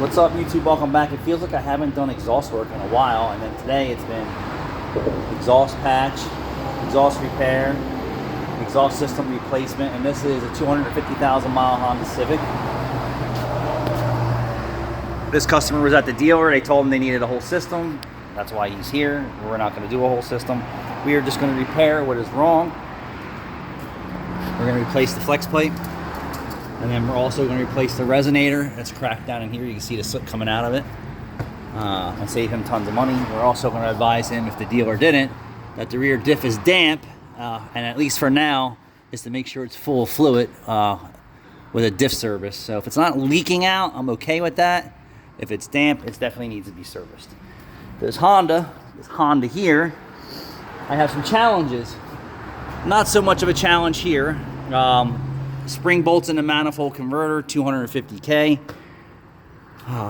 What's up, YouTube? Welcome back. It feels like I haven't done exhaust work in a while, and then today it's been exhaust patch, exhaust repair, exhaust system replacement, and this is a 250,000 mile Honda Civic. This customer was at the dealer. They told him they needed a whole system. That's why he's here. We're not going to do a whole system. We are just going to repair what is wrong. We're going to replace the flex plate. And then we're also going to replace the resonator. It's cracked down in here. You can see the soot coming out of it. And save him tons of money. We're also going to advise him, if the dealer didn't, that the rear diff is damp. And at least for now, is to make sure it's full of fluid with a diff service. So if it's not leaking out, I'm okay with that. If it's damp, it definitely needs to be serviced. This Honda here, I have some challenges. Not so much of a challenge here. Spring bolts in the manifold converter, 250K.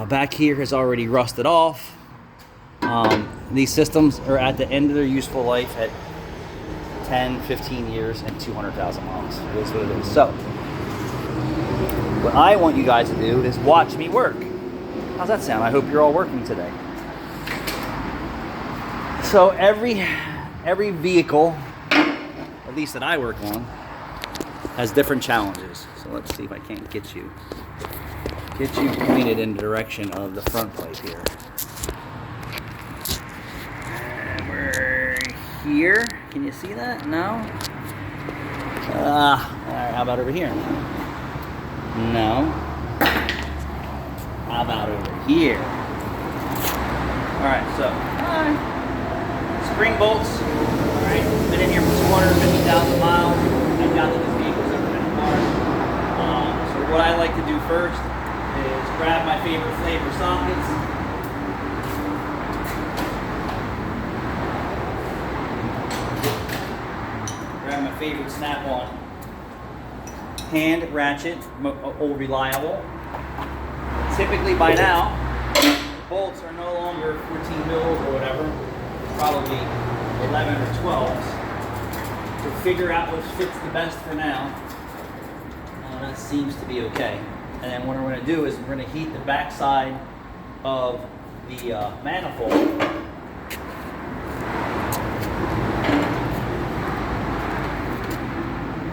Back here has already rusted off. These systems are at the end of their useful life at 10, 15 years and 200,000 miles. It is what it is. So, what I want you guys to do is watch me work. How's that sound? I hope you're all working today. So every vehicle, at least that I work on, has different challenges. So let's see if I can't get you pointed in the direction of the front plate here. And we're here. Can you see that? No? All right, how about over here? No. How about over here? All right, so spring bolts. All right, been in here for 250,000 miles. I doubt that this vehicle's ever been apart. So what I like to do first is grab my favorite flavor sockets. Grab my favorite snap-on hand ratchet, old reliable. Typically by now, bolts are no longer 14 mils or whatever, probably 11 or 12s. To figure out what fits the best for now. That seems to be okay. And then what we're going to do is we're going to heat the back side of the manifold.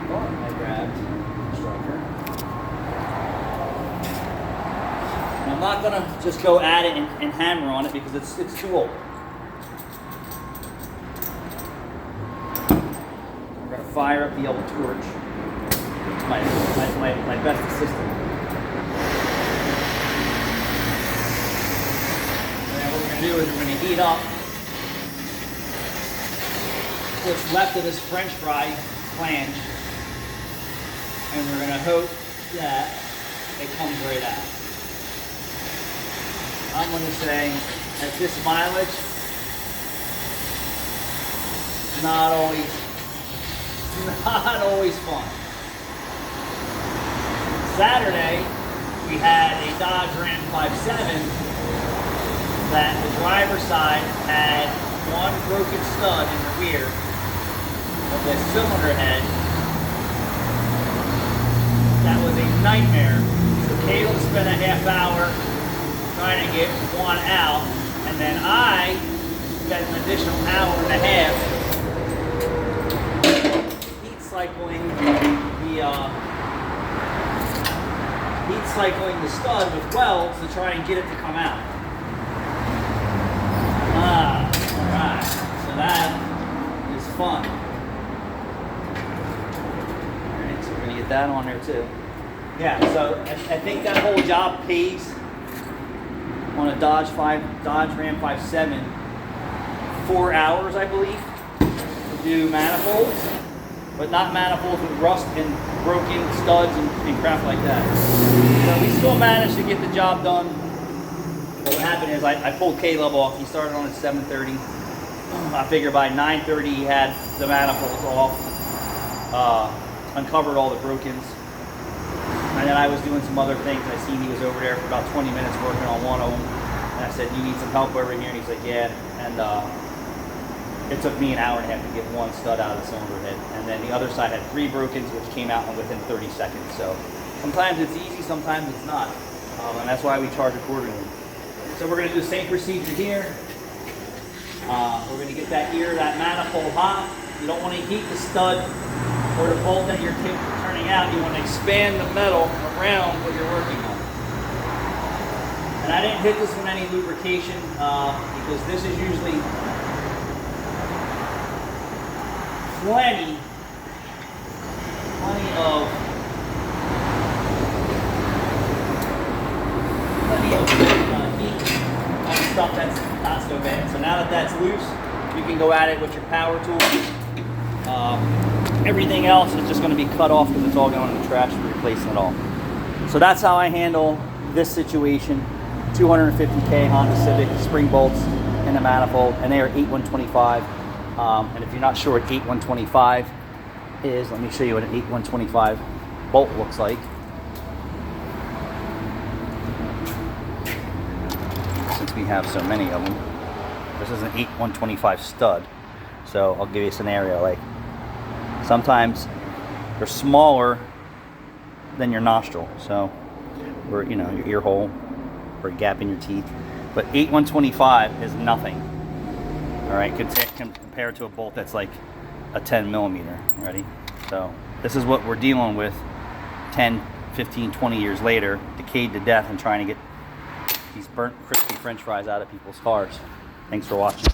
Oh, I grabbed the striker. And I'm not going to just go at it and hammer on it because it's too old. Fire up the yellow torch. My best assistant. And then what we're going to do is we're going to heat up what's left of this French fry flange, and we're going to hope that it comes right out. I'm going to say at this mileage, not always fun. Saturday, we had a Dodge Ram 5.7 that the driver's side had one broken stud in the rear of the cylinder head. That was a nightmare. So Caleb spent a half hour trying to get one out, and then I spent an additional hour and a half heat cycling the stud with welds to try and get it to come out. Alright. So that is fun. Alright, so we're going to get that on there too. Yeah, so I think that whole job pays on a Dodge Ram 5.7 4 hours, I believe, to do manifolds. But not manifolds with rust and broken studs and crap like that. So we still managed to get the job done. What happened is I pulled Caleb off. He started on at 7:30. I figured by 9:30 he had the manifolds off, uncovered all the brokens. And then I was doing some other things. I seen he was over there for about 20 minutes working on one of them. And I said, "You need some help over here?" And he's like, "Yeah." And it took me an hour and a half to get one stud out of the cylinder head. And then the other side had 3 brokens, which came out within 30 seconds. So sometimes it's easy, sometimes it's not. And that's why we charge accordingly. So we're going to do the same procedure here. We're going to get that ear, that manifold hot. You don't want to heat the stud or the bolt that you're turning out. You want to expand the metal around what you're working on. And I didn't hit this with any lubrication because this is usually plenty of heat on stuff that's not so bad. So now that that's loose, you can go at it with your power tool. Everything else is just going to be cut off because it's all going in the trash and replacing it all. So that's how I handle this situation. 250K Honda Civic, spring bolts in the manifold, and they are 8125. And if you're not sure what 8125 is, let me show you what an 8125 bolt looks like. Since we have so many of them, this is an 8125 stud. So I'll give you a scenario. Like sometimes they're smaller than your nostril, so or your ear hole or a gap in your teeth. But 8125 is nothing. All right, compared to a bolt that's like a 10 millimeter. Ready? So this is what we're dealing with 10, 15, 20 years later, decayed to death, and trying to get these burnt, crispy French fries out of people's cars. Thanks for watching.